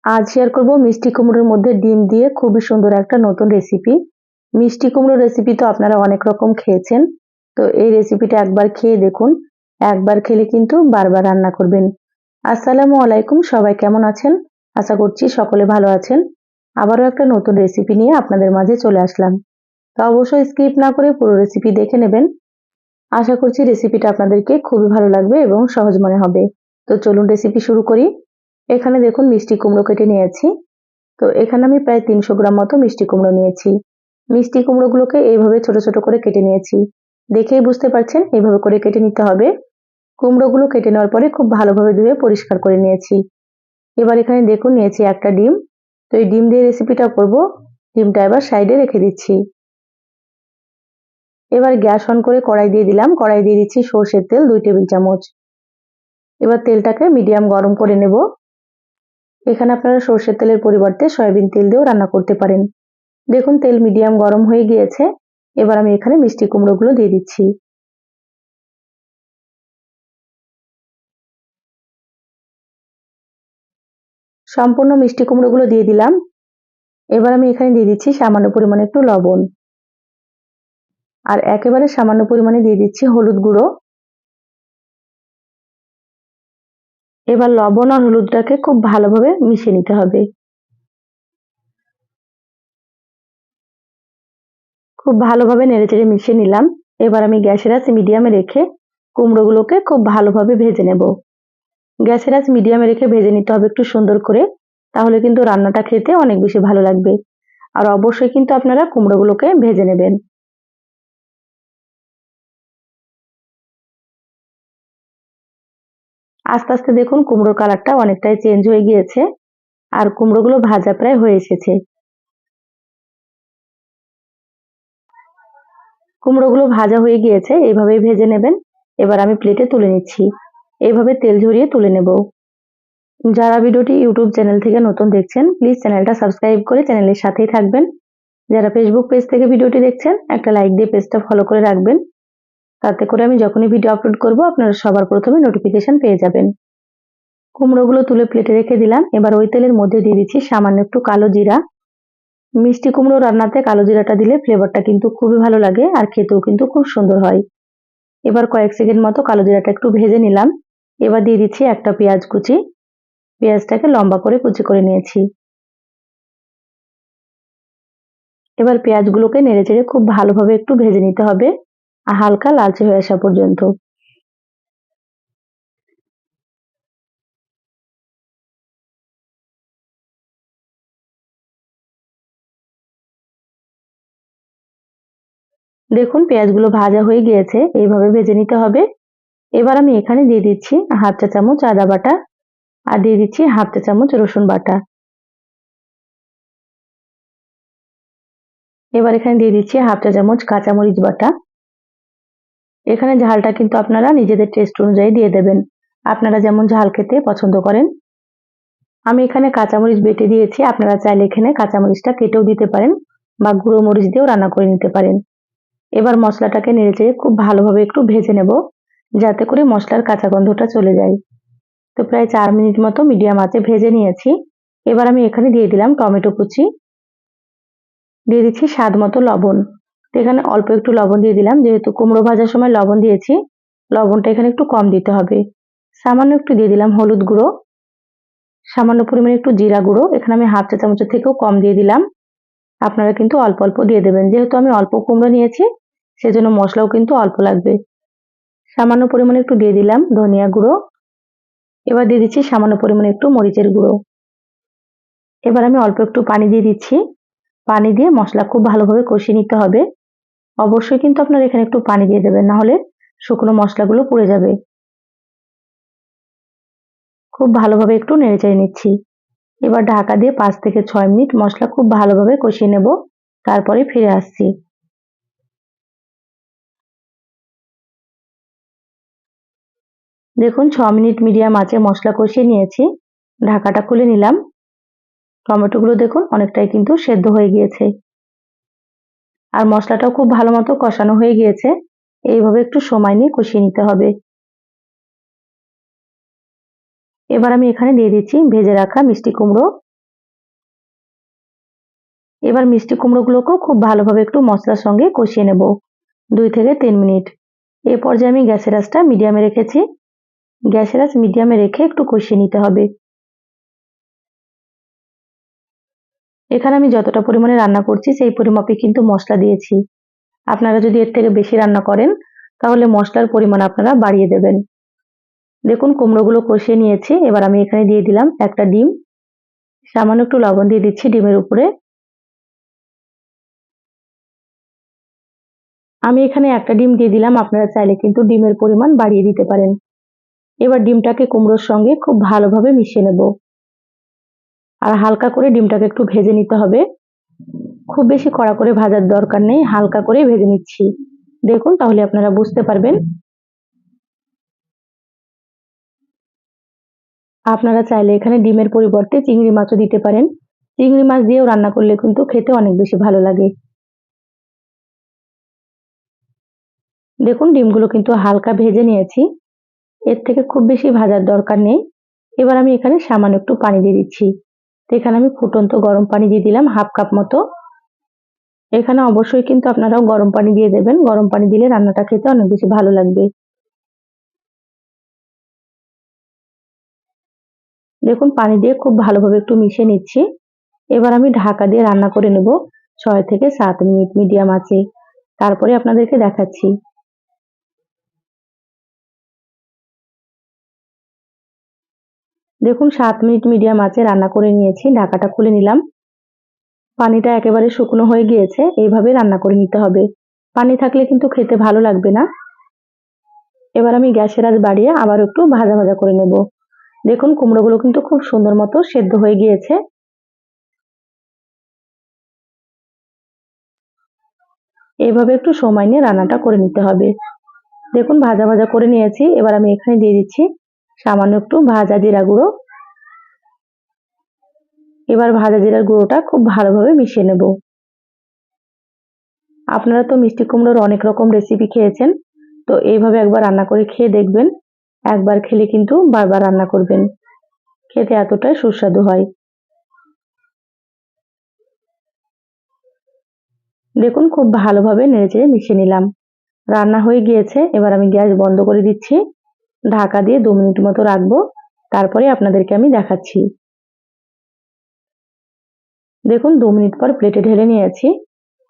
আজ শেয়ার করব মিষ্টি কুমড়োর মধ্যে ডিম দিয়ে খুবই সুন্দর একটা নতুন রেসিপি। মিষ্টি কুমড়োর রেসিপি তো আপনারা অনেক রকম খেয়েছেন, তো এই রেসিপিটা একবার খেয়ে দেখুন। একবার খেলে কিন্তু বারবার রান্না করবেন। আসসালামু আলাইকুম, সবাই কেমন আছেন? আশা করছি সকলে ভালো আছেন। আবারও একটা নতুন রেসিপি নিয়ে আপনাদের মাঝে চলে আসলাম। তো অবশ্যই স্কিপ না করে পুরো রেসিপি দেখে নেবেন। আশা করছি রেসিপিটা আপনাদেরকে খুবই ভালো লাগবে এবং সহজ মনে হবে। তো চলুন রেসিপি শুরু করি। এখানে দেখুন মিষ্টি কুমড়ো কেটে নিয়েছি। তো এখানে আমি প্রায় 300 গ্রাম মতো মিষ্টি কুমড়ো নিয়েছি। মিষ্টি কুমড়োগুলোকে এইভাবে ছোট ছোট করে কেটে নিয়েছি। দেখেই বুঝতে পারছেন এইভাবে করে কেটে নিতে হবে। কুমড়োগুলো কেটে নেওয়ার পরে খুব ভালোভাবে ধুয়ে পরিষ্কার করে নিয়েছি। এবার এখানে দেখুন নিয়েছি একটা ডিম। তো এই ডিম দিয়ে রেসিপিটা করব। ডিমটা এবার সাইডে রেখে দিচ্ছি। এবার গ্যাস অন করে কড়াই দিয়ে দিলাম। কড়াই দিয়ে দিচ্ছি সরষের তেল 2 টেবিল চামচ। এবার তেলটাকে মিডিয়াম গরম করে নেব। এখানে আপনারা সরষের তেলের পরিবর্তে সয়াবিন তেল দিয়েও রান্না করতে পারেন। দেখুন তেল মিডিয়াম গরম হয়ে গিয়েছে। এবার আমি এখানে মিষ্টি কুমড়োগুলো দিয়ে দিচ্ছি। সম্পূর্ণ মিষ্টি কুমড়োগুলো দিয়ে দিলাম। এবার আমি এখানে দিয়ে দিচ্ছি সামান্য পরিমাণে একটু লবণ, আর একেবারে সামান্য পরিমাণে দিয়ে দিচ্ছি হলুদ গুঁড়ো। এবার লবণ আর হলুদটাকে খুব ভালোভাবে মিশিয়ে নিতে হবে। খুব ভালোভাবে নেড়েচেড়ে মিশিয়ে নিলাম। এবার আমি গ্যাসের আঁচ মিডিয়ামে রেখে কুমড়োগুলোকে খুব ভালোভাবে ভেজে নেব। গ্যাসের আঁচ মিডিয়ামে রেখে ভেজে নিতে হবে একটু সুন্দর করে, তাহলে কিন্তু রান্নাটা খেতে অনেক বেশি ভালো লাগবে। আর অবশ্যই কিন্তু আপনারা কুমড়োগুলোকে ভেজে নেবেন। আস্তে আস্তে দেখুন কুমড়োর কালারটা অনেকটাই চেঞ্জ হয়ে গিয়েছে, আর কুমড়োগুলো ভাজা প্রায় হয়ে এসেছে। কুমড়োগুলো ভাজা হয়ে গিয়েছে, এইভাবেই ভেজে নেবেন। এবার আমি প্লেটে তুলে নিচ্ছি। এইভাবে তেল ঝরিয়ে তুলে নেব। যারা ভিডিওটি ইউটিউব চ্যানেল থেকে নতুন দেখছেন, প্লিজ চ্যানেলটা সাবস্ক্রাইব করে চ্যানেলের সাথেই থাকবেন। যারা ফেসবুক পেজ থেকে ভিডিওটি দেখছেন, একটা লাইক দিয়ে পেজটা ফলো করে রাখবেন। তাতে করে আমি যখনই ভিডিও আপলোড করব আপনারা সবার প্রথমে নোটিফিকেশন পেয়ে যাবেন। কুমড়োগুলো তুলে প্লেটে রেখে দিলাম। এবার ওই তেলের মধ্যে দিয়ে দিচ্ছি সামান্য একটু কালো জিরা। মিষ্টি কুমড়ো রান্নাতে কালো জিরাটা দিলে ফ্লেভারটা কিন্তু খুবই ভালো লাগে, আর খেতেও কিন্তু খুব সুন্দর হয়। এবার কয়েক সেকেন্ড মতো কালো জিরাটা একটু ভেজে নিলাম। এবার দিয়ে দিচ্ছি একটা পেঁয়াজ কুচি। পেঁয়াজটাকে লম্বা করে কুচি করে নিয়েছি। এবার পেঁয়াজগুলোকে নেড়েচেড়ে খুব ভালোভাবে একটু ভেজে নিতে হবে, হালকা লালচে হয়ে আসা পর্যন্ত। দেখুন পেঁয়াজগুলো ভাজা হয়ে গিয়েছে, এইভাবে ভেজে নিতে হবে। এবার আমি এখানে দিয়ে দিচ্ছি হাফ চা চামচ আদা বাটা, আর দিয়ে দিচ্ছি হাফ চা চামচ রসুন বাটা। এবার এখানে দিয়ে দিচ্ছি হাফ চা চামচ কাঁচামরিচ বাটা। এখানে ঝালটা কিন্তু আপনারা নিজেদের টেস্ট অনুযায়ী দিয়ে দেবেন, আপনারা যেমন ঝাল খেতে পছন্দ করেন। আমি এখানে কাঁচামরিচ বেটে দিয়েছি, আপনারা চাইলে এখানে কাঁচামরিচটা কেটেও দিতে পারেন, বা গুঁড়ো মরিচ দিয়েও রান্না করে নিতে পারেন। এবার মশলাটাকে নেড়েচেড়ে খুব ভালোভাবে একটু ভেজে নেব, যাতে করে মশলার কাঁচা গন্ধটা চলে যায়। তো প্রায় 4 মিনিট মতো মিডিয়াম আঁচে ভেজে নিয়েছি। এবার আমি এখানে দিয়ে দিলাম টমেটো কুচি, দিয়ে দিচ্ছি স্বাদ মতো লবণ। তো এখানে অল্প একটু লবণ দিয়ে দিলাম, যেহেতু কুমড়ো ভাজার সময় লবণ দিয়েছি, লবণটা এখানে একটু কম দিতে হবে। সামান্য একটু দিয়ে দিলাম হলুদ গুঁড়ো, সামান্য পরিমাণে একটু জিরা গুঁড়ো, এখানে আমি হাফ চা চামচের থেকেও কম দিয়ে দিলাম। আপনারা কিন্তু অল্প অল্প দিয়ে দেবেন, যেহেতু আমি অল্প কুমড়ো নিয়েছি সেজন্য মশলাও কিন্তু অল্প লাগবে। সামান্য পরিমাণে একটু দিয়ে দিলাম ধনিয়া গুঁড়ো। এবার দিয়ে দিচ্ছি সামান্য পরিমাণে একটু মরিচের গুঁড়ো। এবার আমি অল্প একটু পানি দিয়ে দিচ্ছি। পানি দিয়ে মশলা খুব ভালোভাবে কষিয়ে নিতে হবে। অবশ্যই কিন্তু আপনারা এখানে একটু পানি দিয়ে দেবেন, না হলে শুকনো মশলাগুলো পুড়ে যাবে। খুব ভালোভাবে একটু নেড়েচেড়ে নিচ্ছি। এবার ঢাকা দিয়ে 5 থেকে 6 মিনিট মশলা খুব ভালোভাবে কষিয়ে নেব, তারপরে ফিরে আসছি। দেখুন 6 মিনিট মিডিয়াম আঁচে মশলা কষিয়ে নিয়েছি। ঢাকাটা খুলে নিলাম। টমেটোগুলো দেখুন অনেকটাই কিন্তু সেদ্ধ হয়ে গিয়েছে, আর মশলাটাও খুব ভালো মতো কষানো হয়ে গিয়েছে। এইভাবে একটু সময় নিয়ে কষিয়ে নিতে হবে। এবার আমি এখানে দিয়ে দিচ্ছি ভেজে রাখা মিষ্টি কুমড়ো। এবার মিষ্টি কুমড়োগুলোকেও খুব ভালোভাবে একটু মশলার সঙ্গে কষিয়ে নেব 2 থেকে 3 মিনিট। এই পর্যায়ে আমি গ্যাসের আঁচটা মিডিয়ামে রেখেছি। গ্যাসের আঁচ মিডিয়ামে রেখে একটু কষিয়ে নিতে হবে। এখানে আমি যতটা পরিমাণে রান্না করছি সেই পরিমাপে কিন্তু মশলা দিয়েছি। আপনারা যদি এর থেকে বেশি রান্না করেন তাহলে মশলার পরিমাণ আপনারা বাড়িয়ে দেবেন। দেখুন কুমড়োগুলো কষিয়ে নিয়েছি। এবার আমি এখানে দিয়ে দিলাম একটা ডিম। সামান্য একটু লবণ দিয়ে দিচ্ছি ডিমের উপরে। আমি এখানে একটা ডিম দিয়ে দিলাম, আপনারা চাইলে কিন্তু ডিমের পরিমাণ বাড়িয়ে দিতে পারেন। এবার ডিমটাকে কুমড়োর সঙ্গে খুব ভালোভাবে মিশিয়ে নেব। আর হালকা করে ডিমটাকে একটু ভেজে নিতে হবে। খুব বেশি কড়া করে ভাজার দরকার নেই, হালকা করে ভেজে নিচ্ছি। দেখুন তাহলে আপনারা বুঝতে পারবেন। আপনারা চাইলে এখানে ডিমের পরিবর্তে চিংড়ি মাছও দিতে পারেন। চিংড়ি মাছ দিয়েও রান্না করলে কিন্তু খেতে অনেক বেশি ভালো লাগে। দেখুন ডিমগুলো কিন্তু হালকা ভেজে নিয়েছি। এর থেকে খুব বেশি ভাজার দরকার নেই। এবার আমি এখানে সামান্য একটু পানি দিয়ে দিচ্ছি। তো এখানে আমি ফুটন্ত গরম পানি দিয়ে দিলাম হাফ কাপ মতো। এখানে অবশ্যই কিন্তু আপনারাও গরম পানি দিয়ে দেবেন। গরম পানি দিলে রান্নাটা খেতে অনেক বেশি ভালো লাগবে। দেখুন পানি দিয়ে খুব ভালোভাবে একটু মিশিয়ে নিচ্ছি। এবার আমি ঢাকা দিয়ে রান্না করে নেব 6 থেকে 7 মিনিট মিডিয়াম আঁচে। তারপরে আপনাদেরকে দেখাচ্ছি। দেখুন 7 মিনিট মিডিয়াম আঁচে রান্না করে নিয়েছি। ঢাকাটা খুলে নিলাম। পানিটা একেবারে শুকনো হয়ে গিয়েছে। এইভাবে রান্না করে নিতে হবে। পানি থাকলে কিন্তু খেতে ভালো লাগবে না। এবার আমি গ্যাসের আঁচ বাড়িয়ে আবার একটু ভাজা ভাজা করে নেব। দেখুন কুমড়োগুলো কিন্তু খুব সুন্দর মতো সেদ্ধ হয়ে গিয়েছে। এইভাবে একটু সময় নিয়ে রান্নাটা করে নিতে হবে। দেখুন ভাজা ভাজা করে নিয়েছি। এবার আমি এখানে দিয়ে দিচ্ছি সামান্য একটু ভাজা জিরা গুঁড়ো। এবার ভাজা জিরার গুঁড়োটা খুব ভালোভাবে মিশিয়ে নেব। আপনারা তো মিষ্টি কুমড়োর অনেক রকম রেসিপি খেয়েছেন, তো এইভাবে একবার রান্না করে খেয়ে দেখবেন। একবার খেলে কিন্তু বারবার রান্না করবেন। খেতে এতটাই সুস্বাদু হয়। দেখুন খুব ভালোভাবে নেড়েচেড়ে মিশিয়ে নিলাম। রান্না হয়ে গিয়েছে। এবার আমি গ্যাস বন্ধ করে দিচ্ছি। ঢাকা দিয়ে 2 মিনিট মতো রাখবো। তারপরে আপনাদেরকে আমি দেখাচ্ছি। দেখুন 2 মিনিট পর প্লেটে ঢেলে নিয়েছি।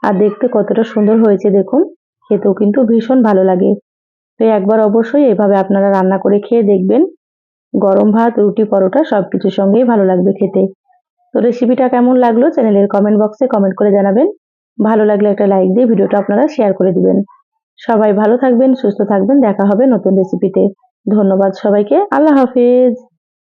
আর দেখতে কতটা সুন্দর হয়েছে দেখুন। খেতেও কিন্তু ভীষণ ভালো লাগে। তো একবার অবশ্যই এভাবে আপনারা রান্না করে খেয়ে দেখবেন। গরম ভাত, রুটি, পরোটা সবকিছুর সঙ্গেই ভালো লাগবে খেতে। তো রেসিপিটা কেমন লাগলো চ্যানেলের কমেন্ট বক্সে কমেন্ট করে জানাবেন। ভালো লাগলে একটা লাইক দিয়ে ভিডিওটা আপনারা শেয়ার করে দিবেন। সবাই ভালো থাকবেন, সুস্থ থাকবেন। দেখা হবে নতুন রেসিপিতে। ধন্যবাদ সবাইকে। আল্লাহ হাফেজ।